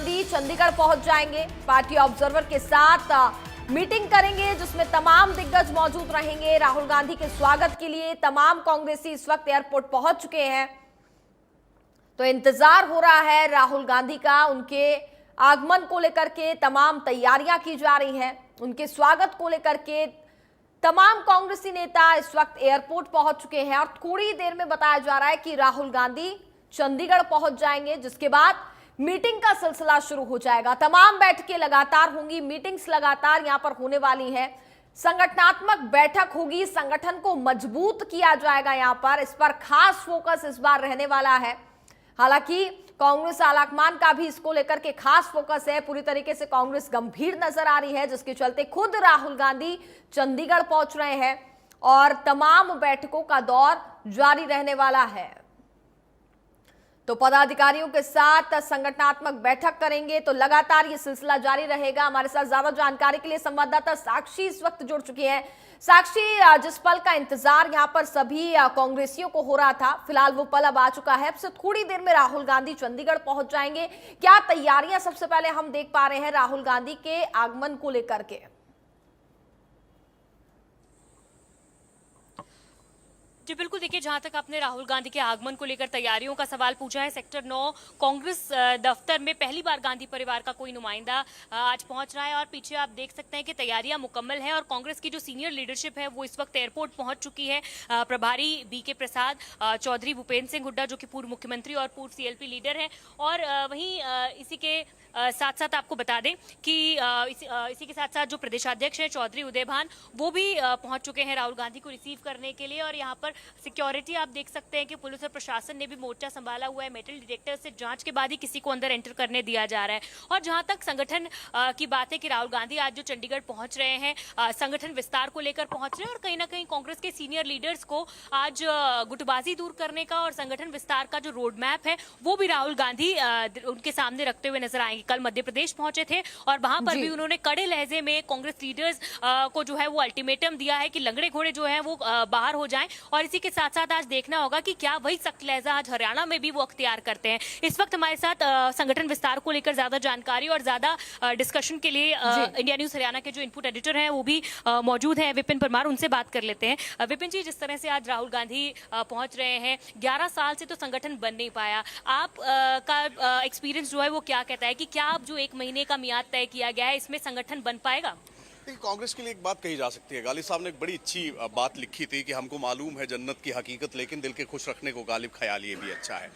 गांधी चंडीगढ़ पहुंच जाएंगे। Party observer के साथ मीटिंग करेंगे जिसमें तमाम दिग्गज मौजूद रहेंगे। राहुल गांधी के स्वागत के लिए तमाम कांग्रेसी इस वक्त एयरपोर्ट पहुंच चुके हैं, तो इंतजार हो रहा है राहुल गांधी का। उनके आगमन को लेकर के तमाम तैयारियां की जा रही हैं। उनके स्वागत को लेकर के तमाम कांग्रेसी नेता इस वक्त एयरपोर्ट पहुंच चुके हैं और थोड़ी देर में बताया जा रहा है कि राहुल गांधी चंडीगढ़ पहुंच जाएंगे, जिसके बाद मीटिंग का सिलसिला शुरू हो जाएगा। तमाम बैठकें लगातार होंगी, मीटिंग्स लगातार यहां पर होने वाली हैं। संगठनात्मक बैठक होगी, संगठन को मजबूत किया जाएगा। यहां पर इस पर खास फोकस इस बार रहने वाला है। हालांकि कांग्रेस आलाकमान का भी इसको लेकर के खास फोकस है। पूरी तरीके से कांग्रेस गंभीर नजर आ रही है, जिसके चलते खुद राहुल गांधी चंडीगढ़ पहुंच रहे हैं और तमाम बैठकों का दौर जारी रहने वाला है। तो पदाधिकारियों के साथ संगठनात्मक बैठक करेंगे, तो लगातार ये सिलसिला जारी रहेगा। हमारे साथ ज्यादा जानकारी के लिए संवाददाता साक्षी इस वक्त जुड़ चुकी है। साक्षी, जिस पल का इंतजार यहाँ पर सभी कांग्रेसियों को हो रहा था, फिलहाल वो पल अब आ चुका है। अब से थोड़ी देर में राहुल गांधी चंडीगढ़ पहुंच जाएंगे। क्या तैयारियां सबसे पहले हम देख पा रहे हैं राहुल गांधी के आगमन को लेकर के? जी बिल्कुल, देखिए जहां तक आपने राहुल गांधी के आगमन को लेकर तैयारियों का सवाल पूछा है, सेक्टर 9 कांग्रेस दफ्तर में पहली बार गांधी परिवार का कोई नुमाइंदा आज पहुंच रहा है और पीछे आप देख सकते हैं कि तैयारियां मुकम्मल हैं और कांग्रेस की जो सीनियर लीडरशिप है वो इस वक्त एयरपोर्ट पहुंच चुकी है। प्रभारी बीके प्रसाद, चौधरी भूपेंद्र सिंह हुड्डा जो कि पूर्व मुख्यमंत्री और पूर्व सीएलपी लीडर है, और वहीं इसी के साथ साथ आपको बता दें कि इसी के साथ साथ जो प्रदेशाध्यक्ष हैं चौधरी उदय भान, वो भी पहुंच चुके हैं राहुल गांधी को रिसीव करने के लिए। और यहाँ पर सिक्योरिटी आप देख सकते हैं कि पुलिस और प्रशासन ने भी मोर्चा संभाला हुआ है। मेटल डिटेक्टर से जांच के बाद ही किसी को अंदर एंटर करने दिया जा रहा है। और जहां तक संगठन की बात है कि राहुल गांधी आज जो चंडीगढ़ पहुंच रहे हैं, संगठन विस्तार को लेकर पहुंच रहे हैं और कहीं ना कहीं कांग्रेस के सीनियर लीडर्स को आज गुटबाजी दूर करने का और संगठन विस्तार का जो रोड मैप है वो भी राहुल गांधी उनके सामने रखते हुए नजर आएंगे। कल मध्य प्रदेश पहुंचे थे और वहां पर भी उन्होंने कड़े लहजे में कांग्रेस लीडर्स को जो है वो अल्टीमेटम दिया है कि लंगड़े घोड़े जो है वो बाहर हो जाएं। और इसी के साथ साथ आज देखना होगा कि क्या वही सख्त लहजा आज हरियाणा में भी वो अख्तियार करते हैं। इस वक्त हमारे साथ संगठन विस्तार को लेकर ज्यादा जानकारी और ज्यादा डिस्कशन के लिए इंडिया न्यूज हरियाणा के जो इनपुट एडिटर हैं वो भी मौजूद हैं, विपिन परमार, उनसे बात कर लेते हैं। विपिन जी, जिस तरह से आज राहुल गांधी पहुंच रहे हैं, 11 साल से तो संगठन बन नहीं पाया, आप का एक्सपीरियंस जो है वो क्या कहता है कि क्या अब जो 1 महीने का मियाद तय किया गया है इसमें संगठन बन पाएगा? कांग्रेस के लिए एक बात कही जा सकती है। गालिब साहब ने एक बड़ी अच्छी बात लिखी थी कि हमको मालूम है जन्नत की हकीकत, लेकिन दिल के खुश रखने को गालिब ख्याल ये भी अच्छा है।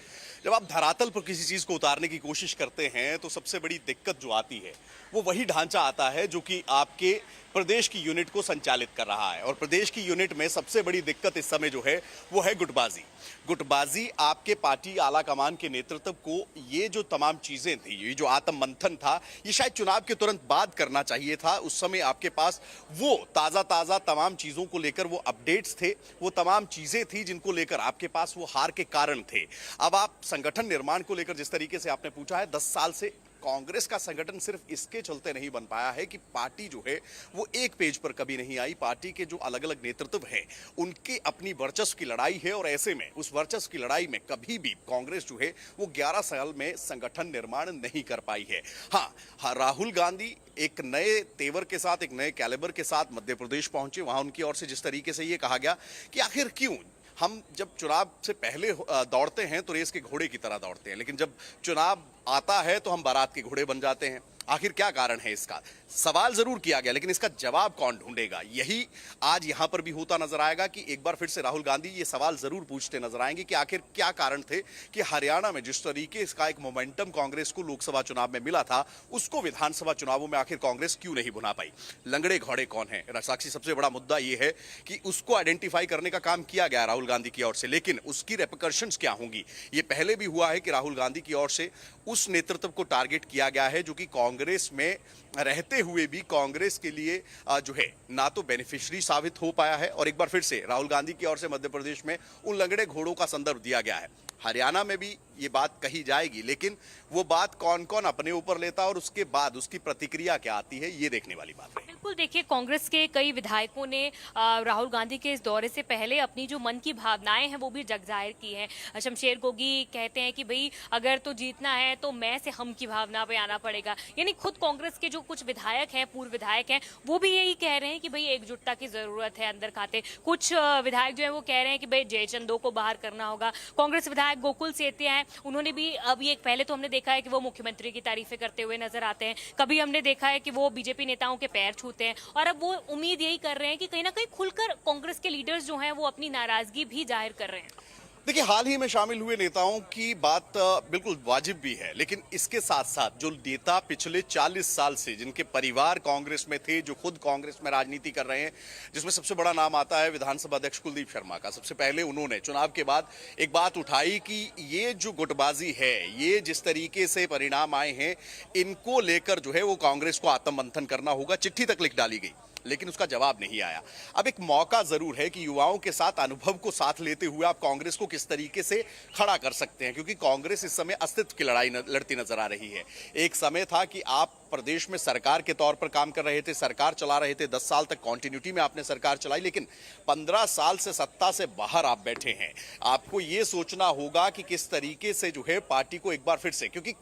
जब आप धरातल पर किसी चीज को उतारने की कोशिश करते हैं तो सबसे बड़ी दिक्कत जो आती है वो वही ढांचा आता है जो कि आपके प्रदेश की यूनिट को संचालित कर रहा है। और प्रदेश की यूनिट में सबसे बड़ी दिक्कत इस समय जो है वो है गुटबाजी। गुटबाजी आपके पार्टी आला कमान के नेतृत्व को ये जो तमाम चीजें थी, ये जो आत्म मंथन था, ये शायद चुनाव के तुरंत बाद करना चाहिए था। उस समय आपके पास वो ताजा तमाम चीजों को लेकर वो अपडेट्स थे, वो तमाम चीजें थी जिनको लेकर आपके पास वो हार के कारण थे। अब आप संगठन निर्माण को लेकर जिस तरीके से आपने पूछा है, 10 साल से कांग्रेस का संगठन सिर्फ इसके चलते नहीं बन पाया है कि पार्टी जो है वो एक पेज पर कभी नहीं आई। पार्टी के जो अलग अलग नेतृत्व हैं उनके अपनी वर्चस्व की लड़ाई है और ऐसे में उस वर्चस्व की लड़ाई में कभी भी कांग्रेस जो है वो 11 साल में संगठन निर्माण नहीं कर पाई है। हाँ, राहुल गांधी एक नए तेवर के साथ, एक नए कैलिबर के साथ मध्य प्रदेश पहुंचे। वहां उनकी ओर से जिस तरीके से ये कहा गया कि आखिर क्यों हम जब चुनाव से पहले दौड़ते हैं तो रेस के घोड़े की तरह दौड़ते हैं, लेकिन जब चुनाव आता है तो हम बारात के घोड़े बन जाते हैं। आखिर क्या कारण है इसका? सवाल जरूर किया गया, लेकिन इसका जवाब कौन ढूंढेगा? यही आज यहां पर भी होता नजर आएगा कि एक बार फिर से राहुल गांधी ये सवाल जरूर पूछते नजर आएंगे कि आखिर क्या कारण थे कि हरियाणा में जिस तरीके इसका एक मोमेंटम कांग्रेस को लोकसभा चुनाव में मिला था, उसको विधानसभा चुनावों में आखिर कांग्रेस क्यों नहीं बुना पाई? लंगड़े घोड़े कौन है? साक्षी, सबसे बड़ा मुद्दा यह है कि उसको आइडेंटिफाई करने का काम किया गया राहुल गांधी की ओर से, लेकिन उसकी रेपरकशंस क्या होंगी? ये पहले भी हुआ है कि राहुल गांधी की ओर से उस नेतृत्व को टारगेट किया गया है जो कि कांग्रेस में रहते हुए भी कांग्रेस के लिए जो है ना तो बेनिफिशियरी साबित हो पाया है। और एक बार फिर से राहुल गांधी की ओर से मध्य प्रदेश में उन लंगड़े घोड़ों का संदर्भ दिया गया है। हरियाणा में भी ये बात कही जाएगी, लेकिन वो बात कौन कौन अपने ऊपर लेता है और उसके बाद उसकी प्रतिक्रिया क्या आती है, ये देखने वाली बात है। बिल्कुल, देखिए कांग्रेस के कई विधायकों ने राहुल गांधी के इस दौरे से पहले अपनी जो मन की भावनाएं हैं वो भी जग जाहिर की हैं। शमशेर गोगी कहते हैं कि भाई अगर तो जीतना है तो मैं से हम की भावना पे आना पड़ेगा। यानी खुद कांग्रेस के जो कुछ विधायक हैं, पूर्व विधायक हैं, वो भी यही कह रहे हैं कि भाई एकजुटता की जरूरत है अंदर खाते। कुछ विधायक जो है वो कह रहे हैं कि भाई जयचंदो को बाहर करना होगा। कांग्रेस विधायक गोकुल सेतिया हैं, उन्होंने भी अब ये पहले तो हमने देखा है कि वो मुख्यमंत्री की तारीफें करते हुए नजर आते हैं, कभी हमने देखा है कि वो बीजेपी नेताओं के पैर छूते हैं, और अब वो उम्मीद यही कर रहे हैं कि कहीं ना कहीं खुलकर कांग्रेस के लीडर्स जो हैं वो अपनी नाराजगी भी जाहिर कर रहे हैं। देखिए, हाल ही में शामिल हुए नेताओं की बात बिल्कुल वाजिब भी है, लेकिन इसके साथ साथ जो नेता पिछले 40 साल से जिनके परिवार कांग्रेस में थे, जो खुद कांग्रेस में राजनीति कर रहे हैं, जिसमें सबसे बड़ा नाम आता है विधानसभा अध्यक्ष कुलदीप शर्मा का। सबसे पहले उन्होंने चुनाव के बाद एक बात उठाई कि ये जो गुटबाजी है, ये जिस तरीके से परिणाम आए हैं, इनको लेकर जो है वो कांग्रेस को आत्ममंथन करना होगा। चिट्ठी तक लिख डाली गई, लेकिन उसका जवाब नहीं आया। अब एक मौका जरूर है कि युवाओं के साथ अनुभव को साथ लेते हुए आप कांग्रेस को किस तरीके से खड़ा कर सकते हैं, क्योंकि कांग्रेस इस समय अस्तित्व की लड़ाई लड़ती नजर आ रही है। एक समय था कि आप प्रदेश में सरकार के तौर पर काम कर रहे थे, सरकार चला रहे थे, 10 साल तक कॉन्टिन्यूटी में आपने सरकार चलाई, लेकिन 15 साल से सत्ता से बाहर आप बैठे हैं। आपको ये सोचना होगा कि किस तरीके से जो है पार्टी को एक बार फिर से, क्योंकि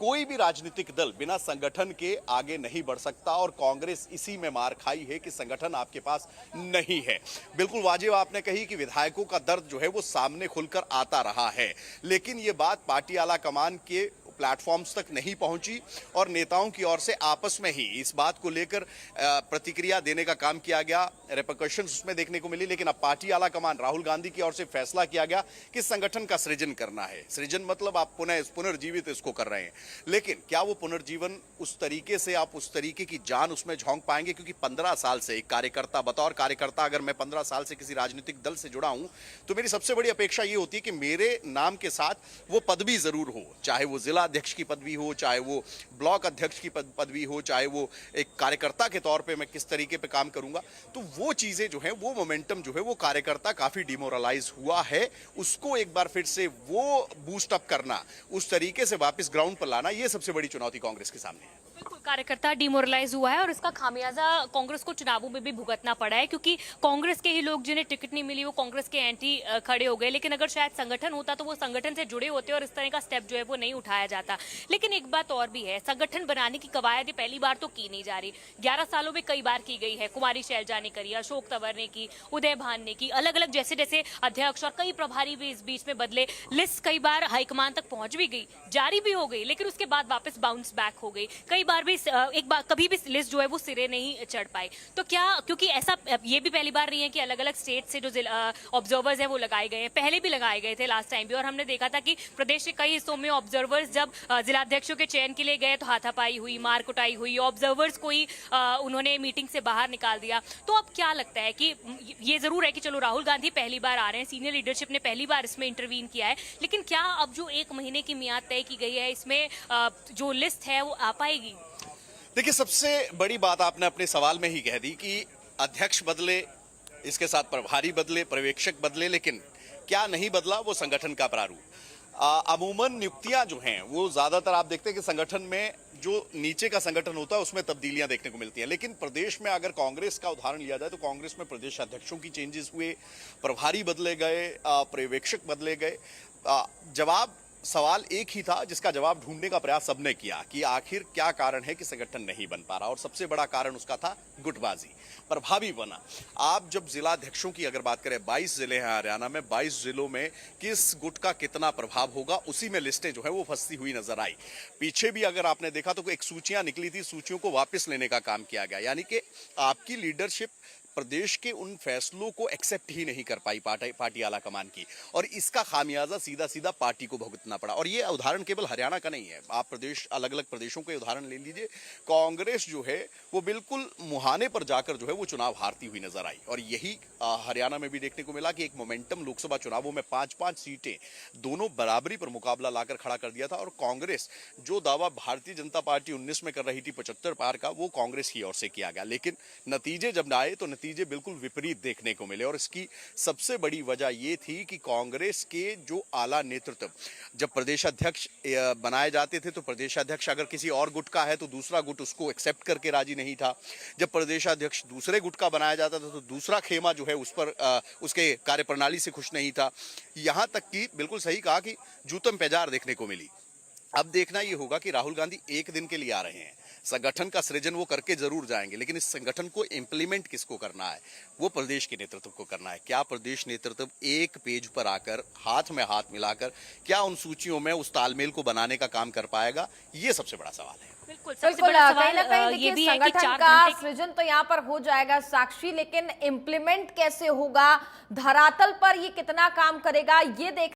कोई भी राजनीतिक दल बिना संगठन के आगे नहीं बढ़ सकता, और कांग्रेस इसी में मार खाई है कि संगठन आपके पास नहीं है। बिल्कुल वाजिब आपने कही कि विधायकों का दर्द जो है वो सामने खुलकर आता रहा है, लेकिन ये बात पार्टी आला कमान के प्लेटफॉर्म्स तक नहीं पहुंची, और नेताओं की ओर से आपस में ही इस बात को लेकर प्रतिक्रिया देने का काम किया गया, रिपरकशंस उसमें देखने को मिली। लेकिन अब पार्टी आला कमान राहुल गांधी की ओर से फैसला किया गया कि संगठन का सृजन करना है। सृजन मतलब आप पुनर्जीवित इसको कर रहे हैं, लेकिन क्या वो पुनर्जीवन उस तरीके से, आप उस तरीके की जान उसमें झोंक पाएंगे? क्योंकि 15 साल से एक कार्यकर्ता, बतौर कार्यकर्ता अगर मैं 15 साल से किसी राजनीतिक दल से जुड़ा हूं, तो मेरी सबसे बड़ी अपेक्षा ये होती है कि मेरे नाम के साथ वो पदवी जरूर हो, चाहे वो जिला अध्यक्ष की पदवी हो, चाहे वो ब्लॉक अध्यक्ष की पदवी हो, चाहे वो एक कार्यकर्ता के तौर पे मैं किस तरीके पे काम करूंगा। तो वो चीजें जो है, वो मोमेंटम जो है, वो कार्यकर्ता काफी डिमोरलाइज हुआ है, उसको एक बार फिर से वो बूस्ट अप करना, उस तरीके से वापस ग्राउंड पर लाना, ये सबसे बड़ी चुनौती कांग्रेस के सामने है। बिल्कुल, कार्यकर्ता डिमोरलाइज हुआ है और इसका खामियाजा कांग्रेस को चुनावों में भी भुगतना पड़ा है, क्योंकि कांग्रेस के ही लोग जिन्हें टिकट नहीं मिली वो कांग्रेस के एंटी खड़े हो गए। लेकिन अगर शायद संगठन होता तो वो संगठन से जुड़े होते और इस तरह का स्टेप जो है वो नहीं उठाया जाता। लेकिन एक बात और भी है, संगठन बनाने की कवायद पहली बार तो की नहीं जा रही, 11 सालों में कई बार की गई है। कुमारी शैलजा ने करी, अशोक तंवर ने की, उदय भान ने की, अलग अलग जैसे जैसे अध्यक्ष और कई प्रभारी भी इस बीच में बदले। लिस्ट कई बार हाईकमान तक पहुंच भी गई, जारी भी हो गई, लेकिन उसके बाद वापस बाउंस बैक हो गई। कई बार भी कभी भी लिस्ट जो है वो सिरे नहीं चढ़ पाई। तो क्या, क्योंकि ऐसा ये भी पहली बार नहीं है कि अलग अलग स्टेट से जो ऑब्जर्वर्स हैं वो लगाए गए हैं, पहले भी लगाए गए थे लास्ट टाइम भी, और हमने देखा था कि प्रदेश के कई हिस्सों में ऑब्जर्वर्स जब जिलाध्यक्षों के चयन के लिए गए तो हाथापाई हुई, मार कुटाई हुई, ऑब्जर्वर्स को ही उन्होंने मीटिंग से बाहर निकाल दिया। तो अब क्या लगता है कि ये जरूर है कि चलो राहुल गांधी पहली बार आ रहे हैं, सीनियर लीडरशिप ने पहली बार इसमें इंटरवीन किया है, लेकिन क्या अब जो 1 महीने की मियाद तय की गई है इसमें जो लिस्ट है वो आ पाएगी? देखिए, सबसे बड़ी बात आपने अपने सवाल में ही कह दी कि अध्यक्ष बदले, इसके साथ प्रभारी बदले, पर्यवेक्षक बदले, लेकिन क्या नहीं बदला? वो संगठन का प्रारूप। अमूमन नियुक्तियां जो हैं वो ज्यादातर आप देखते हैं कि संगठन में जो नीचे का संगठन होता है उसमें तब्दीलियां देखने को मिलती हैं। लेकिन प्रदेश में अगर कांग्रेस का उदाहरण लिया जाए तो कांग्रेस में प्रदेश अध्यक्षों की चेंजेस हुए, प्रभारी बदले गए, पर्यवेक्षक बदले गए। जवाब, सवाल एक ही था जिसका जवाब ढूंढने का प्रयास सबने किया कि आखिर क्या कारण है कि संगठन नहीं बन पा रहा, और सबसे बड़ा कारण उसका था गुटबाजी, प्रभावी बना। आप जब जिलाध्यक्षों की अगर बात करें, 22 जिले हैं हरियाणा में, 22 जिलों में किस गुट का कितना प्रभाव होगा, उसी में लिस्टें जो है वो फंसती हुई नजर आई। पीछे भी अगर आपने देखा तो एक सूचियां निकली थी, सूचियों को वापस लेने का काम किया गया, यानी कि आपकी लीडरशिप प्रदेश के उन फैसलों को एक्सेप्ट ही नहीं कर पाई पार्टी आला कमान की, और इसका खामियाजा सीधा सीधा पार्टी को भुगतना पड़ा। और ये उदाहरण केवल हरियाणा का नहीं है, आप अलग अलग प्रदेशों के उदाहरण ले लीजिए। कांग्रेस जो है वो बिल्कुल मुहाने पर जाकर जो है वो चुनाव हारती हुई नजर आई, और यही हरियाणा में भी देखने को मिला कि एक मोमेंटम लोकसभा चुनावों में 5-5 सीटें दोनों बराबरी पर मुकाबला लाकर खड़ा कर दिया था, और कांग्रेस जो दावा भारतीय जनता पार्टी 19 में कर रही थी 75 पार का, वो कांग्रेस की ओर से किया गया। लेकिन नतीजे जब आए तो नतीजे बिल्कुल विपरीत देखने को मिले। और इसकी सबसे बड़ी वजह ये थी कि कांग्रेस के जो आला नेतृत्व, जब प्रदेशाध्यक्ष बनाए जाते थे तो प्रदेशाध्यक्ष अगर किसी और गुट का है तो दूसरा गुट उसको एक्सेप्ट करके राजी नहीं था। जब प्रदेशाध्यक्ष दूसरे गुट का बनाया जाता था तो दूसरा खेमा जो है उस पर उसके कार्यप्रणाली से खुश नहीं था। यहां तक कि बिल्कुल सही कहा कि जूतम पेजार देखने को मिली। अब देखना ये होगा कि राहुल गांधी एक दिन के लिए आ रहे हैं, संगठन का सृजन वो करके जरूर जाएंगे, लेकिन इस संगठन को इंप्लीमेंट किसको करना है? वो प्रदेश के नेतृत्व को करना है। क्या प्रदेश नेतृत्व एक पेज पर आकर हाथ में हाथ मिलाकर क्या उन सूचियों में उस तालमेल को बनाने का काम कर पाएगा? ये सबसे बड़ा सवाल है। बिल्कुल, सबसे बिल्कुल बड़ा कहीं ना सवाल कहीं ये भी देखिए है कि संगठन 4 का घंटे सृजन तो यहाँ पर हो जाएगा साक्षी, लेकिन इम्प्लीमेंट कैसे होगा, धरातल पर ये कितना काम करेगा, ये देख